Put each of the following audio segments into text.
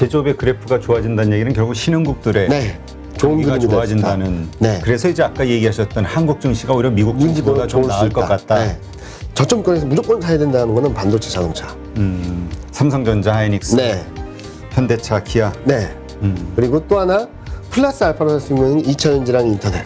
제조업의 그래프가 좋아진다는 얘기는 결국 신흥국들의 네. 좋은 경기가 그림이 좋아진다는. 네. 그래서 이제 아까 얘기하셨던 한국 증시가 오히려 미국 증시보다 좀 좋을 수 나을 것 있다. 같다. 네. 저점권에서 무조건 사야 된다는 거는 반도체 자동차. 삼성전자, 하이닉스, 네. 현대차, 기아. 네. 그리고 또 하나 플러스 알파로 할 수 있는 2차전지랑 인터넷.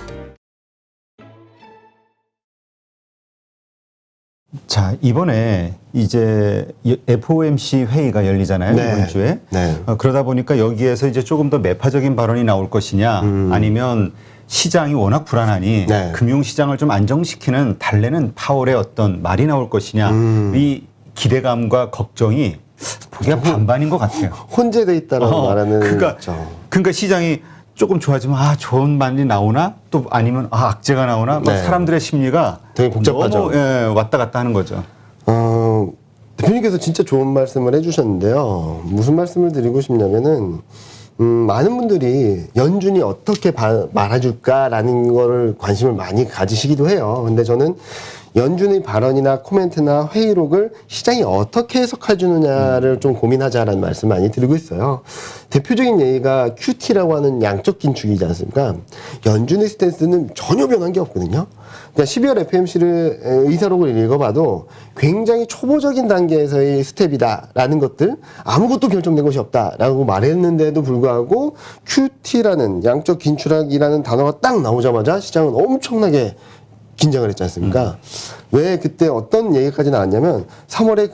자, 이번에 이제 FOMC 회의가 열리잖아요. 네. 이번 주에. 네. 그러다 보니까 여기에서 이제 조금 더 매파적인 발언이 나올 것이냐, 아니면 시장이 워낙 불안하니 네. 금융시장을 좀 안정시키는 달래는 파월의 어떤 말이 나올 것이냐, 이 기대감과 걱정이 보기가 반반인 것 같아요. 혼재돼 있다라고 말하는 그러니까 시장이 조금 좋아지면 좋은 말이 나오나 또 아니면 악재가 나오나 막 네. 사람들의 심리가 되게 복잡하죠. 너무 왔다 갔다 하는 거죠. 대표님께서 진짜 좋은 말씀을 해주셨는데요. 무슨 말씀을 드리고 싶냐면은 많은 분들이 연준이 어떻게 말해줄까라는 거를 관심을 많이 가지시기도 해요. 근데 저는 연준의 발언이나 코멘트나 회의록을 시장이 어떻게 해석해 주느냐를 좀 고민하자라는 말씀 많이 드리고 있어요. 대표적인 예가 QT라고 하는 양적 긴축이지 않습니까? 연준의 스탠스는 전혀 변한 게 없거든요. 그러니까 12월 FMC를 의사록을 읽어봐도 굉장히 초보적인 단계에서의 스텝이다라는 것들, 아무것도 결정된 것이 없다라고 말했는데도 불구하고 QT라는 양적 긴축이라는 단어가 딱 나오자마자 시장은 엄청나게 긴장을 했지 않습니까? 왜 그때 어떤 얘기까지 나왔냐면 3월에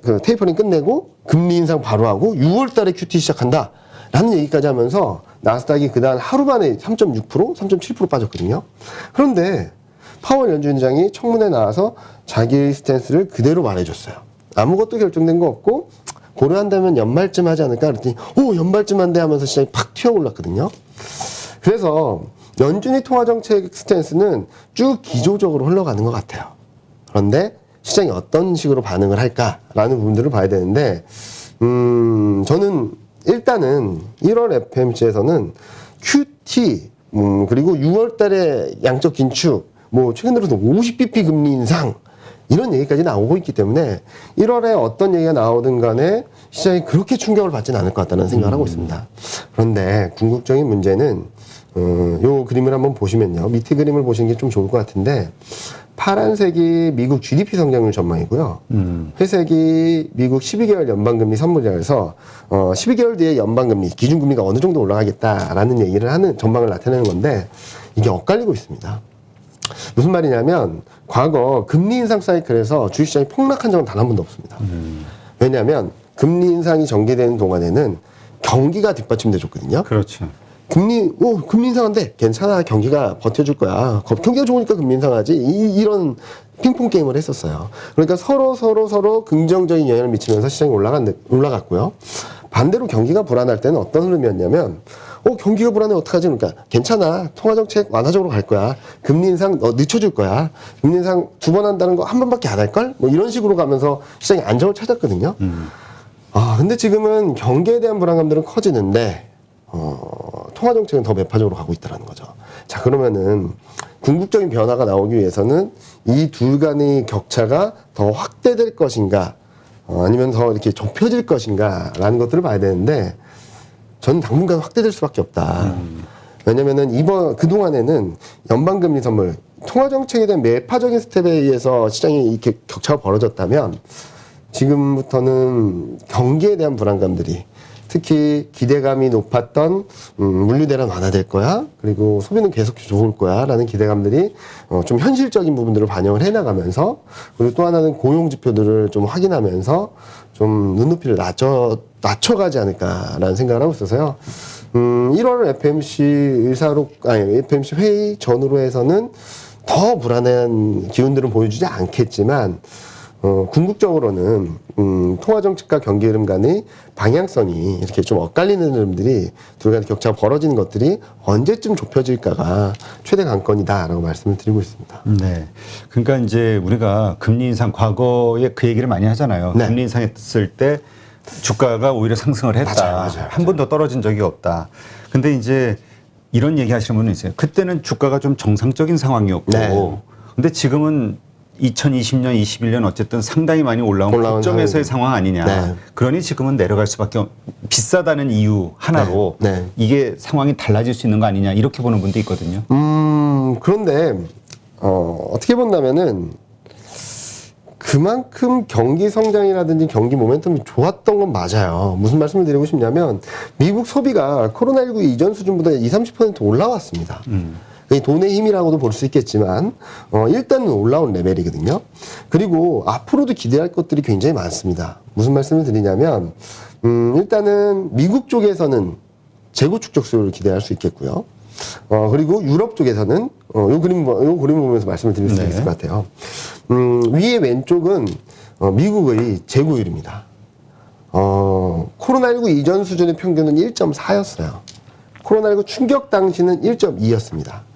그 테이퍼링 끝내고 금리 인상 바로 하고 6월 달에 QT 시작한다 라는 얘기까지 하면서 나스닥이 그다음 하루 만에 3.6%, 3.7% 빠졌거든요. 그런데 파월 연준장이 청문회 나와서 자기의 스탠스를 그대로 말해줬어요. 아무것도 결정된 거 없고 고려한다면 연말쯤 하지 않을까 그랬더니 연말쯤 한대 하면서 시장이 팍 튀어올랐거든요. 그래서 연준의 통화정책 스탠스는 쭉 기조적으로 흘러가는 것 같아요. 그런데 시장이 어떤 식으로 반응을 할까라는 부분들을 봐야 되는데 저는 일단은 1월 FMC에서는 QT 그리고 6월 달에 양적 긴축 최근 들어서 50bp 금리 인상 이런 얘기까지 나오고 있기 때문에 1월에 어떤 얘기가 나오든 간에 시장이 그렇게 충격을 받지는 않을 것 같다는 생각을 하고 있습니다. 그런데 궁극적인 문제는 요 그림을 한번 보시면요. 밑에 그림을 보시는 게 좀 좋을 것 같은데 파란색이 미국 GDP 성장률 전망이고요. 회색이 미국 12개월 연방금리 선물이라서 12개월 뒤에 연방금리, 기준금리가 어느 정도 올라가겠다라는 얘기를 하는 전망을 나타내는 건데 이게 엇갈리고 있습니다. 무슨 말이냐면 과거 금리 인상 사이클에서 주식시장이 폭락한 적은 단 한 번도 없습니다. 왜냐하면 금리 인상이 전개되는 동안에는 경기가 뒷받침돼 줬거든요. 그렇죠. 금리 인상한데 괜찮아. 경기가 버텨줄 거야. 경기가 좋으니까 금리 인상하지. 이런 핑퐁 게임을 했었어요. 그러니까 서로 긍정적인 영향을 미치면서 시장이 올라갔고요. 반대로 경기가 불안할 때는 어떤 흐름이었냐면 경기가 불안해 어떡하지? 그러니까 괜찮아. 통화정책 완화적으로 갈 거야. 금리 인상 늦춰줄 거야. 금리 인상 2번 한다는 거 한 번밖에 안 할걸? 이런 식으로 가면서 시장이 안정을 찾았거든요. 근데 지금은 경기에 대한 불안감들은 커지는데 통화정책은 더 매파적으로 가고 있다는 거죠. 자, 그러면은 궁극적인 변화가 나오기 위해서는 이 둘 간의 격차가 더 확대될 것인가, 아니면 더 이렇게 좁혀질 것인가, 라는 것들을 봐야 되는데, 저는 당분간 확대될 수밖에 없다. 왜냐면은 그동안에는 연방금리 선물, 통화정책에 대한 매파적인 스텝에 의해서 시장이 이렇게 격차가 벌어졌다면, 지금부터는 경기에 대한 불안감들이 특히 기대감이 높았던 물류 대란 완화될 거야. 그리고 소비는 계속 좋을 거야. 라는 기대감들이 좀 현실적인 부분들을 반영을 해나가면서 그리고 또 하나는 고용 지표들을 좀 확인하면서 좀 눈높이를 낮춰가지 않을까라는 생각을 하고 있어서요. 1월 FMC 회의 전후로 해서는 더 불안한 기운들은 보여주지 않겠지만 궁극적으로는 통화정책과 경기 흐름 간의 방향성이 이렇게 좀 엇갈리는 흐름들이 둘 간의 격차가 벌어지는 것들이 언제쯤 좁혀질까가 최대 관건이다라고 말씀을 드리고 있습니다. 네. 그러니까 이제 우리가 금리 인상 과거에 그 얘기를 많이 하잖아요. 네. 금리 인상했을 때 주가가 오히려 상승을 했다. 맞아요. 한 번도 떨어진 적이 없다. 근데 이제 이런 얘기 하시는 분은 있어요. 그때는 주가가 좀 정상적인 상황이었고 네. 근데 지금은 2020년, 21년 어쨌든 상당히 많이 올라온 고점에서의 상황 아니냐. 네. 그러니 지금은 내려갈 수밖에 비싸다는 이유 하나로 네. 이게 상황이 달라질 수 있는 거 아니냐 이렇게 보는 분도 있거든요. 그런데 어떻게 본다면은 그만큼 경기 성장이라든지 경기 모멘텀이 좋았던 건 맞아요. 무슨 말씀을 드리고 싶냐면 미국 소비가 코로나19 이전 수준보다 20-30% 올라왔습니다. 이 돈의 힘이라고도 볼 수 있겠지만 일단은 올라온 레벨이거든요. 그리고 앞으로도 기대할 것들이 굉장히 많습니다. 무슨 말씀을 드리냐면 일단은 미국 쪽에서는 재고 축적 수요를 기대할 수 있겠고요. 그리고 유럽 쪽에서는 요 그림 보면서 말씀을 드릴 수 있을 것 같아요. 위에 왼쪽은 미국의 재고율입니다. 코로나19 이전 수준의 평균은 1.4였어요. 코로나19 충격 당시는 1.2였습니다.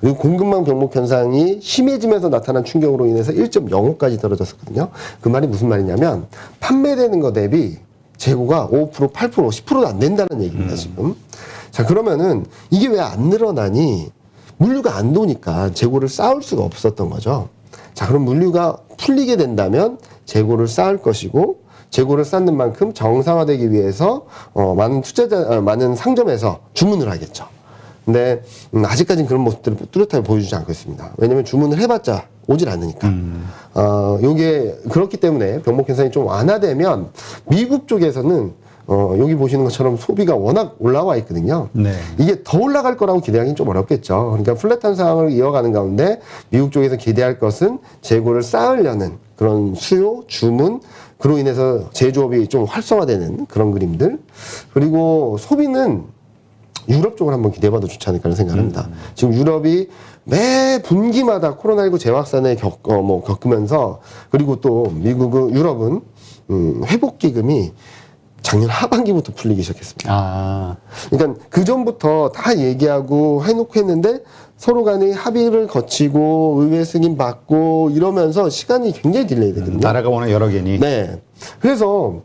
그리고 공급망 병목 현상이 심해지면서 나타난 충격으로 인해서 1.05까지 떨어졌었거든요. 그 말이 무슨 말이냐면 판매되는 거 대비 재고가 5%, 8%, 10%도 안 된다는 얘기입니다, 지금. 자, 그러면은 이게 왜 안 늘어나니? 물류가 안 도니까 재고를 쌓을 수가 없었던 거죠. 자, 그럼 물류가 풀리게 된다면 재고를 쌓을 것이고 재고를 쌓는 만큼 정상화되기 위해서 많은 상점에서 주문을 하겠죠. 근데 아직까지는 그런 모습들을 뚜렷하게 보여주지 않고 있습니다. 왜냐하면 주문을 해봤자 오질 않으니까. 요게 그렇기 때문에 병목 현상이 좀 완화되면 미국 쪽에서는 여기 보시는 것처럼 소비가 워낙 올라와 있거든요. 네. 이게 더 올라갈 거라고 기대하기는 좀 어렵겠죠. 그러니까 플랫한 상황을 이어가는 가운데 미국 쪽에서 기대할 것은 재고를 쌓으려는 그런 수요, 주문, 그로 인해서 제조업이 좀 활성화되는 그런 그림들. 그리고 소비는 유럽 쪽을 한번 기대해봐도 좋지 않을까 하는 생각을 합니다. 지금 유럽이 매 분기마다 코로나19 재확산을 겪으면서 그리고 또 유럽은 회복기금이 작년 하반기부터 풀리기 시작했습니다. 그러니까 그 전부터 다 얘기하고 해놓고 했는데 서로 간에 합의를 거치고 의회 승인 받고 이러면서 시간이 굉장히 딜레이 되거든요. 나라가 워낙 여러 개니. 네. 그래서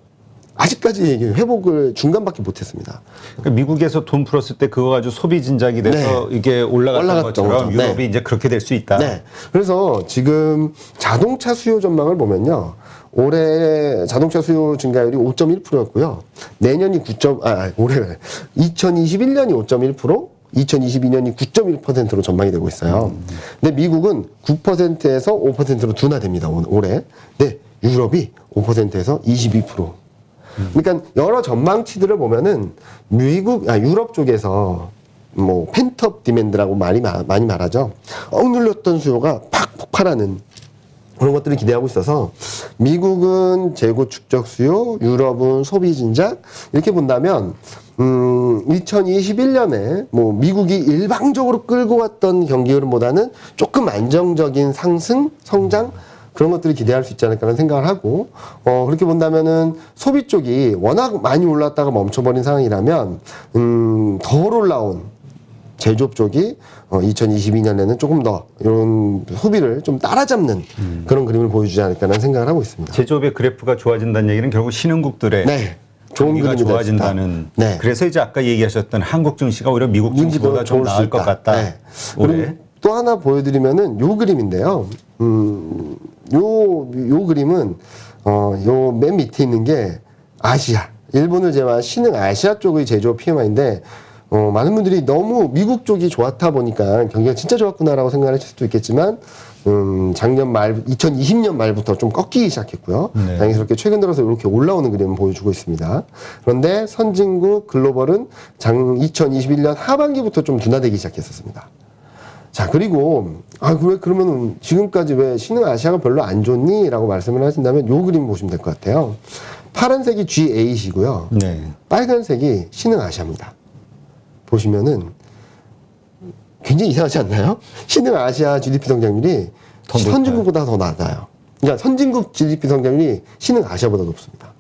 아직까지 회복을 중간밖에 못했습니다. 그러니까 미국에서 돈 풀었을 때 그거 가지고 소비 진작이 돼서 이게 올라갔던 것처럼 거죠. 유럽이 이제 그렇게 될 수 있다. 네. 그래서 지금 자동차 수요 전망을 보면요. 올해 자동차 수요 증가율이 5.1%였고요. 내년이 2021년이 5.1%, 2022년이 9.1%로 전망이 되고 있어요. 근데 미국은 9%에서 5%로 둔화됩니다, 올해. 네, 유럽이 5%에서 22%. 그러니까 여러 전망치들을 보면은 유럽 쪽에서 뭐 펜트업 디맨드라고 많이 말하죠. 억눌렸던 수요가 팍 폭발하는 그런 것들을 기대하고 있어서 미국은 재고 축적 수요, 유럽은 소비 진작 이렇게 본다면 2021년에 뭐 미국이 일방적으로 끌고 왔던 경기 흐름보다는 조금 안정적인 상승, 성장 그런 것들을 기대할 수 있지 않을까라는 생각을 하고 그렇게 본다면은 소비 쪽이 워낙 많이 올랐다가 멈춰버린 상황이라면 덜 올라온 제조업 쪽이 2022년에는 조금 더 이런 소비를 좀 따라잡는 그런 그림을 보여주지 않을까라는 생각을 하고 있습니다. 제조업의 그래프가 좋아진다는 얘기는 결국 신흥국들의 좋은 경기가 그림이 좋아진다는. 네. 그래서 이제 아까 얘기하셨던 한국 증시가 오히려 미국 증시보다 좀 나을 것 같다. 올해. 그리고 또 하나 보여드리면은 요 그림인데요. 요 그림은 요 맨 밑에 있는 게 아시아, 일본을 제외한 신흥 아시아 쪽의 제조업 PMI인데 많은 분들이 너무 미국 쪽이 좋았다 보니까 경기가 진짜 좋았구나라고 생각을 하실 수도 있겠지만 작년 말 2020년 말부터 좀 꺾이기 시작했고요. 네. 다행스럽게 최근 들어서 이렇게 올라오는 그림을 보여주고 있습니다. 그런데 선진국 글로벌은 2021년 하반기부터 좀 둔화되기 시작했었습니다. 자, 그리고 왜 그러면 지금까지 왜 신흥 아시아가 별로 안 좋니? 라고 말씀을 하신다면 요 그림 보시면 될 것 같아요. 파란색이 G8이고요. 네. 빨간색이 신흥 아시아입니다. 보시면은 굉장히 이상하지 않나요? 신흥 아시아 GDP 성장률이 선진국보다 더 낮아요. 그러니까 선진국 GDP 성장률이 신흥 아시아보다 높습니다.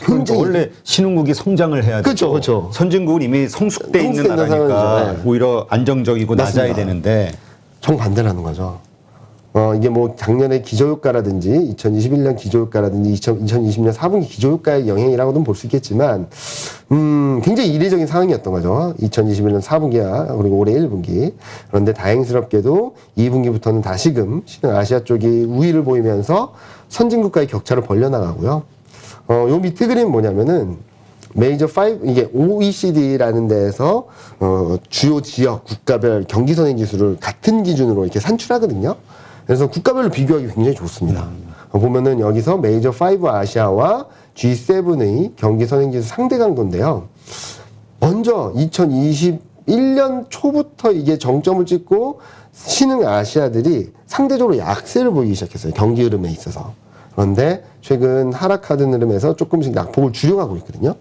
그러니까 원래 신흥국이 성장을 해야 되고 그렇죠. 선진국은 이미 성숙돼 있는 성숙된 나라니까 나라죠. 네. 오히려 안정적이고 맞습니다. 낮아야 되는데 정반대라는 거죠. 이게 뭐 작년에 기저효과라든지 2021년 기저효과라든지 2020년 4분기 기저효과의 영향이라고는 볼 수 있겠지만 굉장히 이례적인 상황이었던 거죠. 2021년 4분기와 그리고 올해 1분기. 그런데 다행스럽게도 2분기부터는 다시금 신흥 아시아 쪽이 우위를 보이면서 선진국과의 격차를 벌려나가고요. 요 밑에 그림은 뭐냐면은 메이저 5 이게 OECD라는 데에서 주요 지역 국가별 경기 선행 지수를 같은 기준으로 이렇게 산출하거든요. 그래서 국가별로 비교하기 굉장히 좋습니다. 보면은 여기서 메이저 5 아시아와 G7의 경기 선행 지수 상대 강도인데요. 먼저 2021년 초부터 이게 정점을 찍고 신흥 아시아들이 상대적으로 약세를 보이기 시작했어요. 경기 흐름에 있어서. 그런데 최근 하락하던 흐름에서 조금씩 낙폭을 줄여가고 있거든요.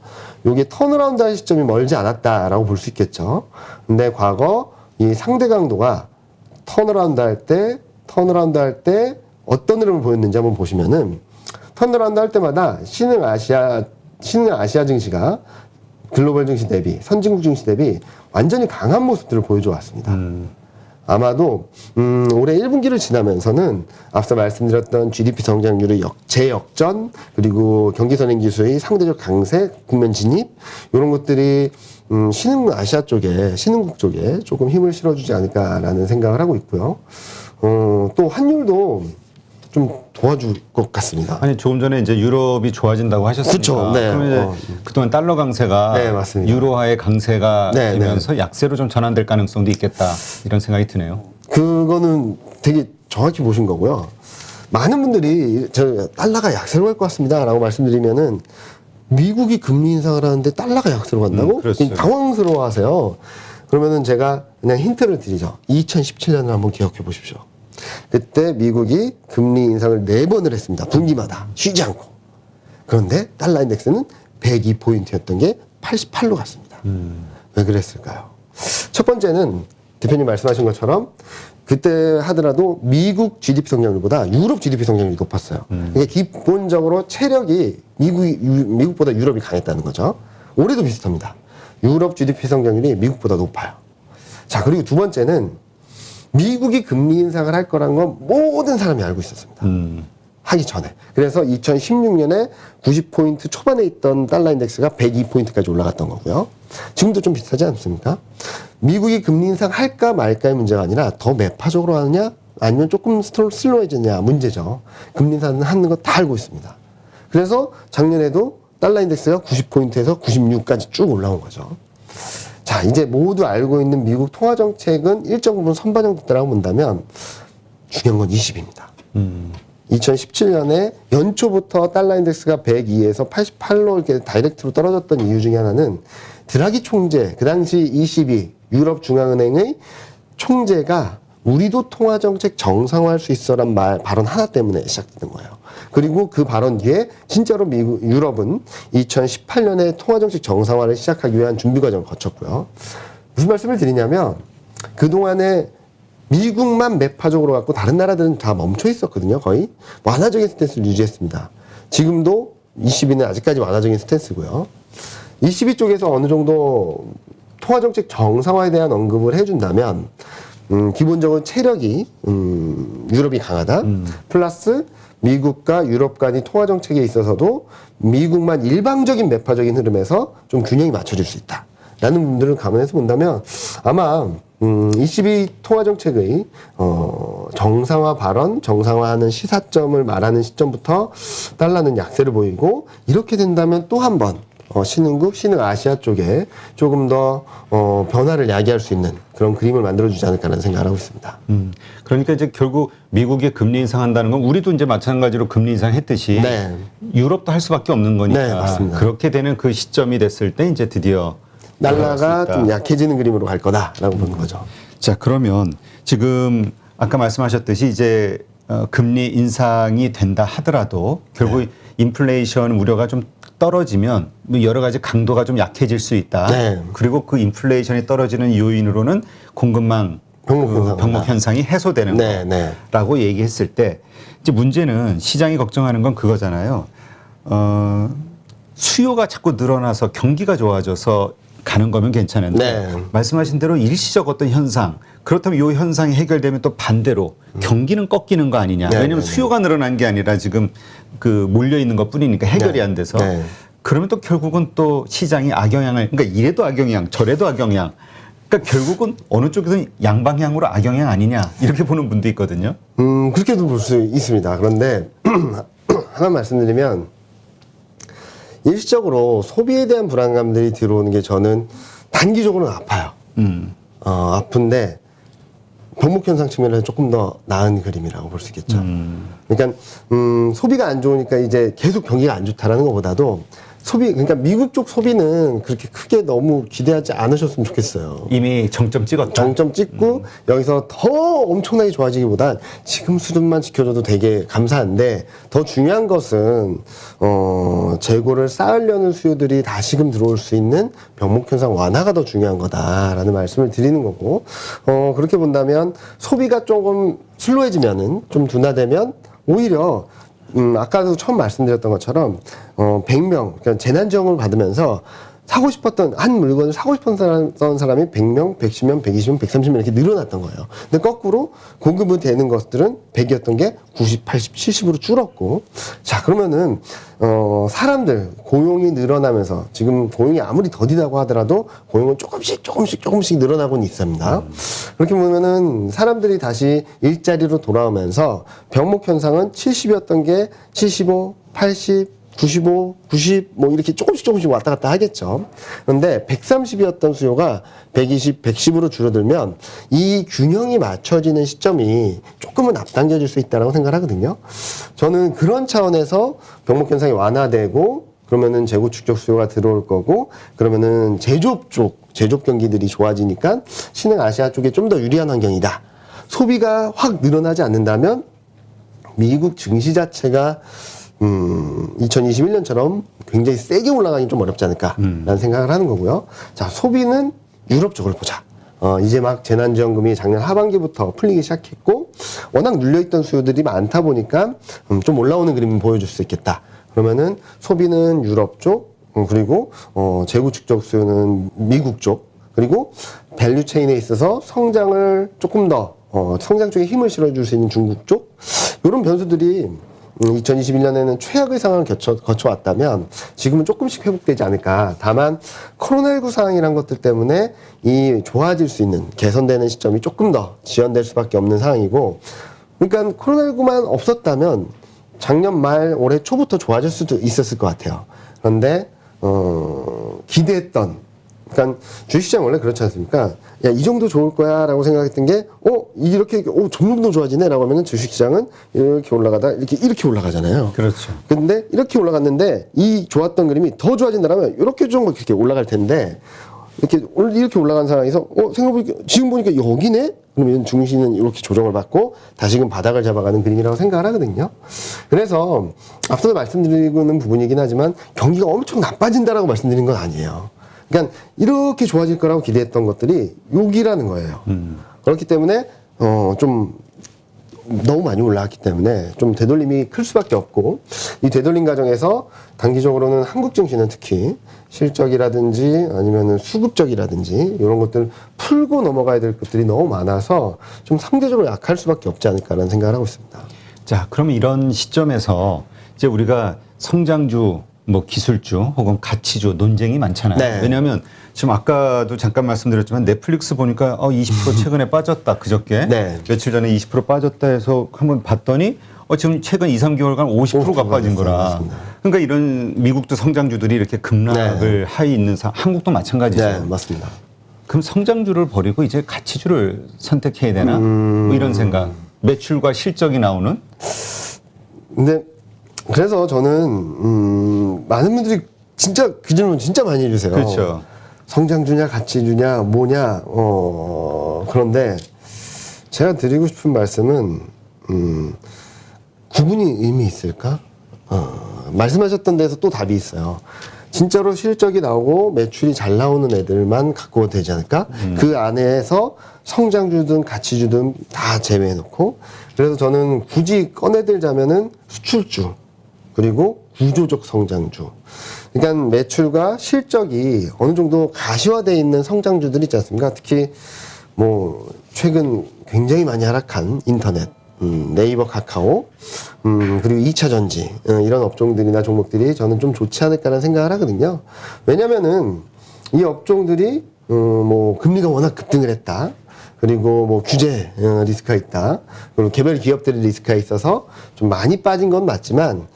이게 턴어라운드 할 시점이 멀지 않았다라고 볼 수 있겠죠. 근데 과거 이 상대 강도가 턴어라운드 할 때 어떤 흐름을 보였는지 한번 보시면은 턴어라운드 할 때마다 신흥 아시아 증시가 글로벌 증시 대비, 선진국 증시 대비 완전히 강한 모습들을 보여줘 왔습니다. 아마도 올해 1분기를 지나면서는 앞서 말씀드렸던 GDP 성장률의 재역전 그리고 경기선행지수의 상대적 강세, 국면 진입 이런 것들이 신흥 아시아 쪽에 신흥국 쪽에 조금 힘을 실어주지 않을까라는 생각을 하고 있고요. 또 환율도 좀 도와줄 것 같습니다. 아니 조금 전에 이제 유럽이 좋아진다고 하셨으니까 그쵸, 네. 그러면 이제 그동안 달러 강세가 네, 맞습니다. 유로화의 강세가 네, 되면서 약세로 좀 전환될 가능성도 있겠다 이런 생각이 드네요. 그거는 되게 정확히 보신 거고요. 많은 분들이 저 달러가 약세로 갈 것 같습니다라고 말씀드리면은 미국이 금리 인상을 하는데 달러가 약세로 간다고? 그렇죠. 당황스러워하세요. 그러면은 제가 그냥 힌트를 드리죠. 2017년을 한번 기억해 보십시오. 그때 미국이 금리 인상을 4번을 했습니다. 분기마다 쉬지 않고. 그런데 달러 인덱스는 102포인트였던 게 88로 갔습니다. 왜 그랬을까요? 첫 번째는 대표님 말씀하신 것처럼 그때 하더라도 미국 GDP 성장률보다 유럽 GDP 성장률이 높았어요. 이게 기본적으로 체력이 미국보다 유럽이 강했다는 거죠. 올해도 비슷합니다. 유럽 GDP 성장률이 미국보다 높아요. 자, 그리고 두 번째는 미국이 금리 인상을 할 거란 건 모든 사람이 알고 있었습니다. 하기 전에. 그래서 2016년에 90포인트 초반에 있던 달러 인덱스가 102포인트까지 올라갔던 거고요. 지금도 좀 비슷하지 않습니까? 미국이 금리 인상 할까 말까의 문제가 아니라 더 매파적으로 하느냐 아니면 조금 슬로해지냐 문제죠. 금리 인상 하는 거 다 알고 있습니다. 그래서 작년에도 달러 인덱스가 90포인트에서 96까지 쭉 올라온 거죠. 자, 이제 모두 알고 있는 미국 통화 정책은 일정 부분 선반영됐다라고 본다면 중요한 건 20입니다. 2017년에 연초부터 달러 인덱스가 102에서 88로 이렇게 다이렉트로 떨어졌던 이유 중에 하나는 드라기 총재, 그 당시 ECB, 유럽 중앙은행의 총재가 우리도 통화정책 정상화할 수 있어란 발언 하나 때문에 시작된 거예요. 그리고 그 발언 뒤에 진짜로 유럽은 2018년에 통화정책 정상화를 시작하기 위한 준비 과정을 거쳤고요. 무슨 말씀을 드리냐면 그동안에 미국만 매파적으로 갖고 다른 나라들은 다 멈춰 있었거든요. 거의 완화적인 스탠스를 유지했습니다. 지금도 22는 아직까지 완화적인 스탠스고요. 22 쪽에서 어느 정도 통화정책 정상화에 대한 언급을 해준다면 기본적으로 체력이 유럽이 강하다. 플러스 미국과 유럽 간이 통화정책에 있어서도 미국만 일방적인 매파적인 흐름에서 좀 균형이 맞춰질 수 있다. 라는 분들을 감안해서 본다면 아마 22 통화정책의 정상화 발언, 정상화하는 시사점을 말하는 시점부터 달러는 약세를 보이고 이렇게 된다면 또 한 번 신흥국, 신흥 아시아 쪽에 조금 더 변화를 야기할 수 있는 그런 그림을 만들어주지 않을까라는 생각을 하고 있습니다. 그러니까 이제 결국 미국이 금리 인상한다는 건 우리도 이제 마찬가지로 금리 인상했듯이 네. 유럽도 할 수밖에 없는 거니까 네, 맞습니다. 그렇게 되는 그 시점이 됐을 때 이제 드디어 달러가 좀 약해지는 그림으로 갈 거다라고 보는 거죠. 자, 그러면 지금 아까 말씀하셨듯이 이제 금리 인상이 된다 하더라도 결국 인플레이션 우려가 좀 떨어지면 여러 가지 강도가 좀 약해질 수 있다. 네. 그리고 그 인플레이션이 떨어지는 요인으로는 공급망 병목 현상이 해소되는 네, 네. 거라고 얘기했을 때 이제 문제는 시장이 걱정하는 건 그거잖아요. 수요가 자꾸 늘어나서 경기가 좋아져서 가는 거면 괜찮은데 네. 말씀하신 대로 일시적 어떤 현상 그렇다면 이 현상이 해결되면 또 반대로 경기는 꺾이는 거 아니냐. 네, 왜냐하면 네, 네. 수요가 늘어난 게 아니라 지금 그 몰려 있는 것 뿐이니까 해결이 네. 안 돼서 네. 그러면 또 결국은 또 시장이 악영향을 그러니까 이래도 악영향 저래도 악영향 그러니까 결국은 어느 쪽이든 양방향으로 악영향 아니냐 이렇게 보는 분도 있거든요. 그렇게도 볼 수 있습니다. 그런데 하나 말씀드리면 일시적으로 소비에 대한 불안감들이 들어오는 게 저는 단기적으로는 아파요. 아픈데 병목 현상 측면에서 조금 더 나은 그림이라고 볼 수 있겠죠. 그러니까 소비가 안 좋으니까 이제 계속 경기가 안 좋다라는 것보다도 그러니까 미국 쪽 소비는 그렇게 크게 너무 기대하지 않으셨으면 좋겠어요. 이미 정점 찍었다. 정점 찍고 여기서 더 엄청나게 좋아지기보단 지금 수준만 지켜줘도 되게 감사한데 더 중요한 것은 재고를 쌓으려는 수요들이 다시금 들어올 수 있는 병목 현상 완화가 더 중요한 거다라는 말씀을 드리는 거고 그렇게 본다면 소비가 조금 슬로해지면은 좀 둔화되면 오히려 아까도 처음 말씀드렸던 것처럼 100명 그러니까 재난지원금을 받으면서 사고 싶었던 한 물건을 사고 싶었던 사람이 100명, 110명, 120명, 130명 이렇게 늘어났던 거예요. 근데 거꾸로 공급이 되는 것들은 100이었던 게 90, 80, 70으로 줄었고 자 그러면은 사람들 고용이 늘어나면서 지금 고용이 아무리 더디다고 하더라도 고용은 조금씩 늘어나고는 있습니다. 그렇게 보면은 사람들이 다시 일자리로 돌아오면서 병목 현상은 70이었던 게 75, 80 95, 90, 뭐 이렇게 조금씩 왔다 갔다 하겠죠. 그런데 130이었던 수요가 120, 110으로 줄어들면 이 균형이 맞춰지는 시점이 조금은 앞당겨질 수 있다고 생각을 하거든요. 저는 그런 차원에서 병목 현상이 완화되고 그러면은 재고 축적 수요가 들어올 거고 그러면은 제조업 경기들이 좋아지니까 신흥 아시아 쪽에 좀 더 유리한 환경이다. 소비가 확 늘어나지 않는다면 미국 증시 자체가 2021년처럼 굉장히 세게 올라가기 좀 어렵지 않을까라는 생각을 하는 거고요. 자, 소비는 유럽 쪽을 보자. 이제 막 재난지원금이 작년 하반기부터 풀리기 시작했고, 워낙 눌려있던 수요들이 많다 보니까 좀 올라오는 그림을 보여줄 수 있겠다. 그러면은 소비는 유럽 쪽, 그리고 재고 축적 수요는 미국 쪽, 그리고 밸류 체인에 있어서 성장을 조금 더 성장 쪽에 힘을 실어줄 수 있는 중국 쪽, 이런 변수들이 2021년에는 최악의 상황을 거쳐왔다면 지금은 조금씩 회복되지 않을까. 다만 코로나19 상황이란 것들 때문에 이 좋아질 수 있는 개선되는 시점이 조금 더 지연될 수밖에 없는 상황이고 그러니까 코로나19만 없었다면 작년 말 올해 초부터 좋아질 수도 있었을 것 같아요. 그런데 기대했던 그러니까 주식시장 원래 그렇지 않습니까? 야, 이 정도 좋을 거야 라고 생각했던 게 이렇게 점점 더 좋아지네 라고 하면은 주식시장은 이렇게 올라가다 이렇게 올라가잖아요. 그렇죠. 근데 이렇게 올라갔는데 이 좋았던 그림이 더 좋아진다면 이렇게 좀 이렇게 올라갈 텐데 이렇게 올라간 상황에서 생각해보니까 지금 보니까 여기네? 그러면 중시는 이렇게 조정을 받고 다시금 바닥을 잡아가는 그림이라고 생각을 하거든요. 그래서 앞서도 말씀드리고는 부분이긴 하지만 경기가 엄청 나빠진다라고 말씀드린 건 아니에요. 그러니까 이렇게 좋아질 거라고 기대했던 것들이 여기라는 거예요. 그렇기 때문에 좀 너무 많이 올라왔기 때문에 좀 되돌림이 클 수밖에 없고 이 되돌림 과정에서 단기적으로는 한국 증시는 특히 실적이라든지 아니면은 수급적이라든지 이런 것들 풀고 넘어가야 될 것들이 너무 많아서 좀 상대적으로 약할 수밖에 없지 않을까라는 생각을 하고 있습니다. 자, 그럼 이런 시점에서 이제 우리가 성장주 뭐 기술주 혹은 가치주 논쟁이 많잖아요. 네. 왜냐하면 지금 아까도 잠깐 말씀드렸지만 넷플릭스 보니까 20% 최근에 빠졌다. 그저께 네. 며칠 전에 20% 빠졌다 해서 한번 봤더니 지금 최근 2, 3개월간 50%가 빠진 거라. 맞습니다. 그러니까 이런 미국도 성장주들이 이렇게 급락을 하에 있는 한국도 마찬가지죠. 네, 맞습니다. 그럼 성장주를 버리고 이제 가치주를 선택해야 되나? 뭐 이런 생각. 매출과 실적이 나오는? 근데 그래서 저는 많은 분들이 진짜 그 질문 진짜 많이 해주세요. 그렇죠. 성장주냐 가치주냐 뭐냐 그런데 제가 드리고 싶은 말씀은 구분이 의미 있을까? 말씀하셨던 데서 또 답이 있어요. 진짜로 실적이 나오고 매출이 잘 나오는 애들만 갖고 되지 않을까? 그 안에서 성장주든 가치주든 다 제외해놓고 그래서 저는 굳이 꺼내들자면은 수출주 그리고 구조적 성장주. 그러니까 매출과 실적이 어느 정도 가시화되어 있는 성장주들 있지 않습니까? 특히 뭐 최근 굉장히 많이 하락한 인터넷, 네이버, 카카오, 그리고 2차 전지 이런 업종들이나 종목들이 저는 좀 좋지 않을까라는 생각을 하거든요. 왜냐면은 이 업종들이 뭐 금리가 워낙 급등을 했다. 그리고 뭐 규제 리스크가 있다. 그리고 개별 기업들의 리스크가 있어서 좀 많이 빠진 건 맞지만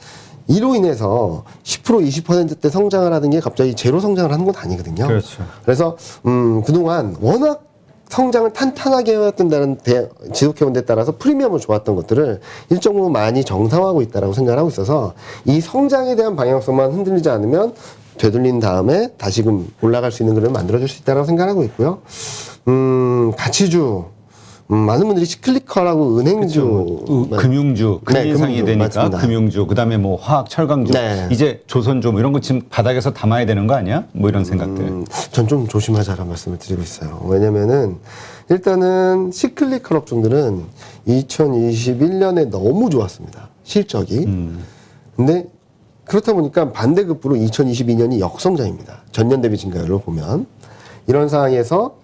이로 인해서 10% 20%대 성장을 하는 게 갑자기 제로 성장을 하는 건 아니거든요. 그렇죠. 그래서 그동안 워낙 성장을 탄탄하게 해왔던 데는 지속해온 데 따라서 프리미엄을 좋았던 것들을 일정 부분 많이 정상화하고 있다라고 생각을 하고 있어서 이 성장에 대한 방향성만 흔들리지 않으면 되돌린 다음에 다시금 올라갈 수 있는 그림을 만들어줄 수 있다고 생각하고 있고요. 가치주, 많은 분들이 시클리컬하고 은행주, 금융주, 네, 금융상이 금융주, 되니까 맞습니다. 금융주, 그다음에 뭐 화학, 철강주, 네. 이제 조선주 뭐 이런 거 지금 바닥에서 담아야 되는 거 아니야? 뭐 이런 생각들. 전 좀 조심하자라는 말씀을 드리고 있어요. 왜냐면은 일단은 시클리컬 업종들은 2021년에 너무 좋았습니다. 실적이. 근데 그렇다 보니까 반대급부로 2022년이 역성장입니다. 전년 대비 증가율로 보면. 이런 상황에서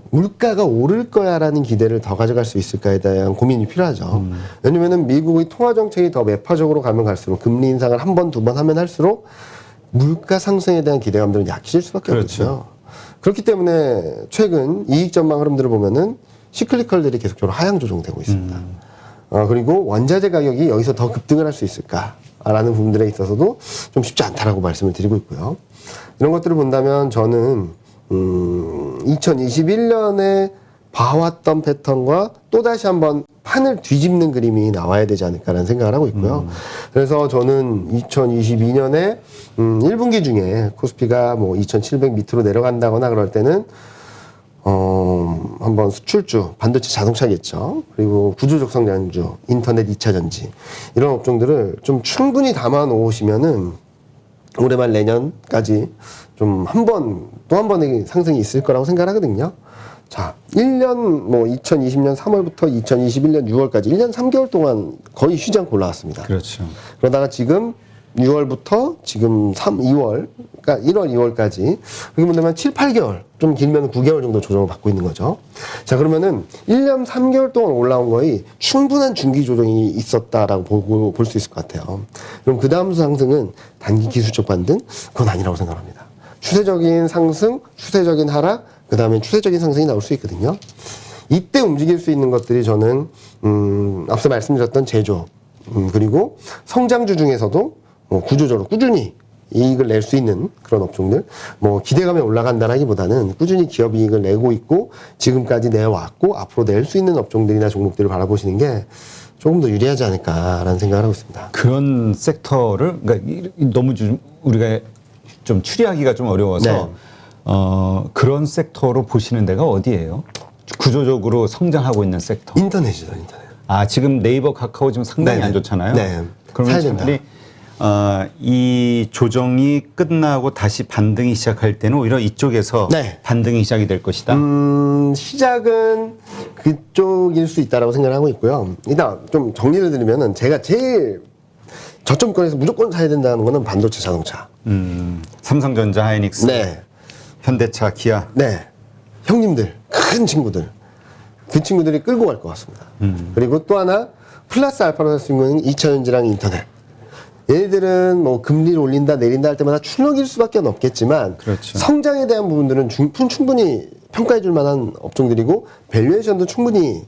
물가가 오를 거야라는 기대를 더 가져갈 수 있을까에 대한 고민이 필요하죠. 왜냐면은 미국의 통화 정책이 더 매파적으로 가면 갈수록 금리 인상을 한 번, 두 번 하면 할수록 물가 상승에 대한 기대감들은 약해질 수밖에 그렇죠. 없거든요. 그렇기 때문에 최근 이익 전망 흐름들을 보면은 시클리컬들이 계속적으로 하향 조정되고 있습니다. 그리고 원자재 가격이 여기서 더 급등을 할 수 있을까라는 부분들에 있어서도 좀 쉽지 않다라고 말씀을 드리고 있고요. 이런 것들을 본다면 저는 2021년에 봐왔던 패턴과 또다시 한번 판을 뒤집는 그림이 나와야 되지 않을까라는 생각을 하고 있고요. 그래서 저는 2022년에 1분기 중에 코스피가 뭐 2,700 밑으로 내려간다거나 그럴 때는 한번 수출주, 반도체 자동차겠죠. 그리고 구조적 성장주, 인터넷 2차 전지 이런 업종들을 좀 충분히 담아 놓으시면은 올해 말 내년까지 좀 또 한 번의 상승이 있을 거라고 생각하거든요. 자, 1년, 뭐 2020년 3월부터 2021년 6월까지 1년 3개월 동안 거의 쉬지 않고 올라왔습니다. 그렇죠. 그러다가 지금 6월부터 지금 2월, 그러니까 1월, 2월까지, 그렇게 본다면 7, 8개월, 좀 길면 9개월 정도 조정을 받고 있는 거죠. 자, 그러면은 1년 3개월 동안 올라온 거의 충분한 중기 조정이 있었다라고 볼 수 있을 것 같아요. 그럼 그 다음 상승은 단기 기술적 반등? 그건 아니라고 생각합니다. 추세적인 상승, 추세적인 하락, 그 다음에 추세적인 상승이 나올 수 있거든요. 이때 움직일 수 있는 것들이 저는, 앞서 말씀드렸던 제조, 그리고 성장주 중에서도 구조적으로 꾸준히 이익을 낼 수 있는 그런 업종들, 뭐 기대감에 올라간다라기보다는 꾸준히 기업 이익을 내고 있고 지금까지 내왔고 앞으로 낼 수 있는 업종들이나 종목들을 바라보시는 게 조금 더 유리하지 않을까라는 생각을 하고 있습니다. 그런 섹터를 그러니까 너무 좀 우리가 좀 추리하기가 좀 어려워서 네. 그런 섹터로 보시는 데가 어디예요? 구조적으로 성장하고 있는 섹터. 인터넷이죠, 인터넷. 아, 지금 네이버, 카카오 지금 상당히 네네. 안 좋잖아요. 네. 그러면 사야 된다. 차라리 이 조정이 끝나고 다시 반등이 시작할 때는 오히려 이쪽에서 네. 반등이 시작이 될 것이다. 시작은 그쪽일 수 있다라고 생각을 하고 있고요. 일단 좀 정리를 드리면은 제가 제일 저점권에서 무조건 사야 된다는 거는 반도체 자동차. 삼성전자, 하이닉스, 네. 현대차, 기아. 네. 형님들, 큰 친구들. 그 친구들이 끌고 갈 것 같습니다. 그리고 또 하나, 플러스 알파로 할 수 있는 2차전지랑 인터넷. 얘네들은 뭐 금리를 올린다, 내린다 할 때마다 출렁일 수밖에 없겠지만, 그렇죠. 성장에 대한 부분들은 충분히 평가해 줄 만한 업종들이고, 밸류에이션도 충분히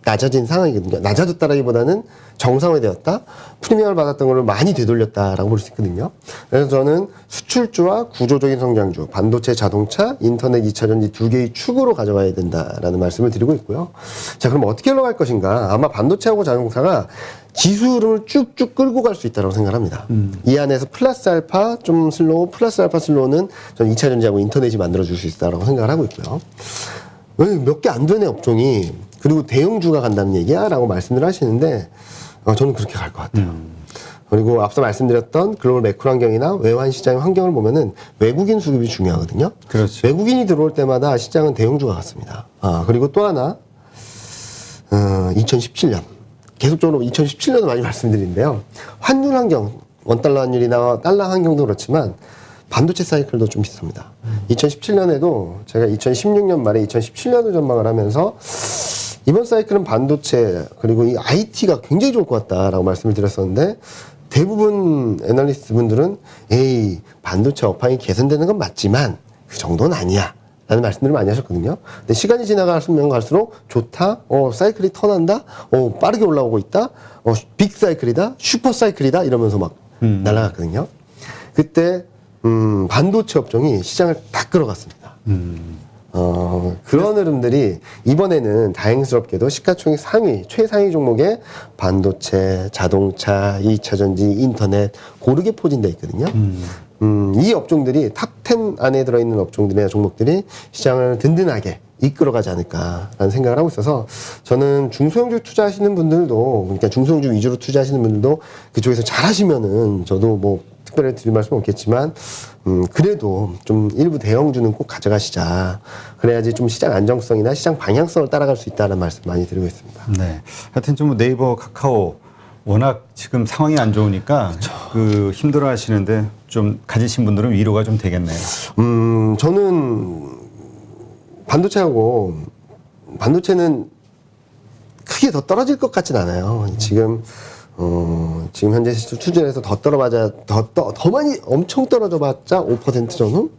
낮아진 상황이거든요. 낮아졌다라기보다는 정상화되었다. 프리미엄을 받았던 걸 많이 되돌렸다라고 볼 수 있거든요. 그래서 저는 수출주와 구조적인 성장주, 반도체, 자동차, 인터넷 2차전지 두 개의 축으로 가져가야 된다라는 말씀을 드리고 있고요. 자, 그럼 어떻게 흘러갈 것인가? 아마 반도체하고 자동차가 지수 흐름을 쭉쭉 끌고 갈 수 있다고 생각합니다. 이 안에서 플러스 알파 좀 슬로우, 플러스 알파 슬로우는 저는 2차전지하고 인터넷이 만들어줄 수 있다고 생각을 하고 있고요. 몇 개 안 되네 업종이. 그리고 대형주가 간다는 얘기야? 라고 말씀을 하시는데 저는 그렇게 갈 것 같아요. 그리고 앞서 말씀드렸던 글로벌 매크로 환경이나 외환 시장의 환경을 보면은 외국인 수급이 중요하거든요. 그렇죠. 외국인이 들어올 때마다 시장은 대형주가 같습니다. 그리고 또 하나 2017년 계속적으로 2017년도 많이 말씀드리는데요. 환율 환경 원달러 환율이나 달러 환경도 그렇지만 반도체 사이클도 좀 비슷합니다. 2017년에도 제가 2016년 말에 2017년을 전망을 하면서 이번 사이클은 반도체 그리고 이 IT가 굉장히 좋을 것 같다라고 말씀을 드렸었는데 대부분 애널리스트 분들은 에이 반도체 업황이 개선되는 건 맞지만 그 정도는 아니야 라는 말씀들을 많이 하셨거든요. 근데 시간이 지나가면 갈수록 좋다, 사이클이 턴한다, 빠르게 올라오고 있다, 빅 사이클이다, 슈퍼 사이클이다 이러면서 막 날아갔거든요. 그때 반도체 업종이 시장을 다 끌어갔습니다. 그런 흐름들이 이번에는 다행스럽게도 시가총액 상위, 최상위 종목에 반도체, 자동차, 2차전지, 인터넷 고르게 포진돼 있거든요. 이 업종들이 탑10 안에 들어있는 업종들이나 종목들이 시장을 든든하게 이끌어가지 않을까라는 생각을 하고 있어서 저는 중소형주 투자하시는 분들도 그러니까 중소형주 위주로 투자하시는 분들도 그쪽에서 잘하시면은 저도 뭐 특별히 드릴 말씀은 없겠지만 그래도 좀 일부 대형주는 꼭 가져가시자. 그래야지 좀 시장 안정성이나 시장 방향성을 따라갈 수 있다는 말씀 많이 드리고 있습니다. 네. 하여튼 좀 네이버, 카카오 워낙 지금 상황이 안 좋으니까 그 힘들어 하시는데 좀 가지신 분들은 위로가 좀 되겠네요. 저는 반도체는 크게 더 떨어질 것 같진 않아요. 지금 현재 수준에서 더 많이 엄청 떨어져봤자 5% 전후.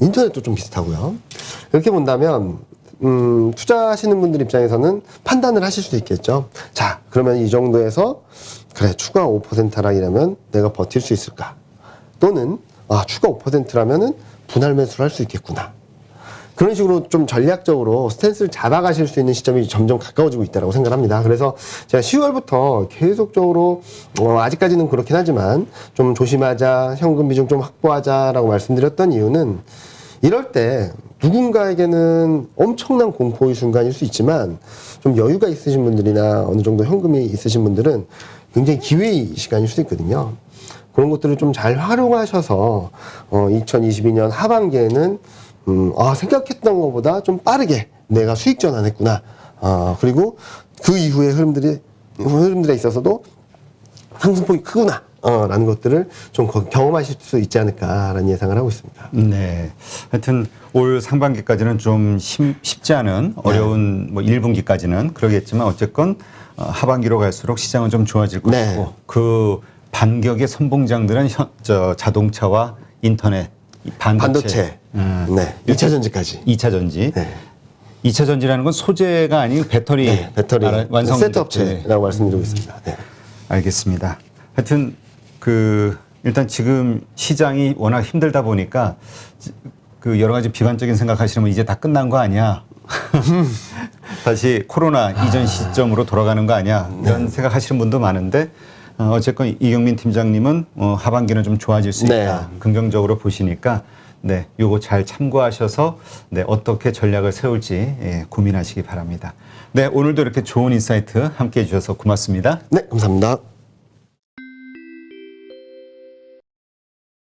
인터넷도 좀 비슷하고요. 이렇게 본다면 투자하시는 분들 입장에서는 판단을 하실 수도 있겠죠. 자, 그러면 이 정도에서 그래 추가 5% 하락이라면 내가 버틸 수 있을까? 또는 추가 5%라면은 분할 매수를 할 수 있겠구나. 그런 식으로 좀 전략적으로 스탠스를 잡아가실 수 있는 시점이 점점 가까워지고 있다고 생각합니다. 그래서 제가 10월부터 계속적으로 아직까지는 그렇긴 하지만 좀 조심하자, 현금 비중 좀 확보하자라고 말씀드렸던 이유는 이럴 때 누군가에게는 엄청난 공포의 순간일 수 있지만 좀 여유가 있으신 분들이나 어느 정도 현금이 있으신 분들은 굉장히 기회의 시간일 수도 있거든요. 그런 것들을 좀 잘 활용하셔서 2022년 하반기에는 생각했던 것보다 좀 빠르게 내가 수익 전환했구나. 그리고 그 이후의 흐름들에 있어서도 상승폭이 크구나. 라는 것들을 좀 경험하실 수 있지 않을까라는 예상을 하고 있습니다. 네. 하여튼 올 상반기까지는 좀 쉽지 않은 어려운 뭐 1분기까지는 그러겠지만 어쨌건 하반기로 갈수록 시장은 좀 좋아질 것이고 그 반격의 선봉장들은 자동차와 인터넷, 반도체. 네. 2차 전지까지. 2차 전지. 네. 2차 전지라는 건 소재가 아니고 배터리 완성 세트 업체라고 말씀드리고 있습니다. 네. 알겠습니다. 하여튼 일단 지금 시장이 워낙 힘들다 보니까 그 여러 가지 비관적인 생각하시면 이제 다 끝난 거 아니야? 다시 코로나 이전 시점으로 돌아가는 거 아니야? 이런 생각하시는 분도 많은데 어쨌건 이경민 팀장님은 하반기는 좀 좋아질 수 있다. 긍정적으로 보시니까 요거 잘 참고하셔서 어떻게 전략을 세울지 고민하시기 바랍니다. 네, 오늘도 이렇게 좋은 인사이트 함께 해주셔서 고맙습니다. 네, 감사합니다.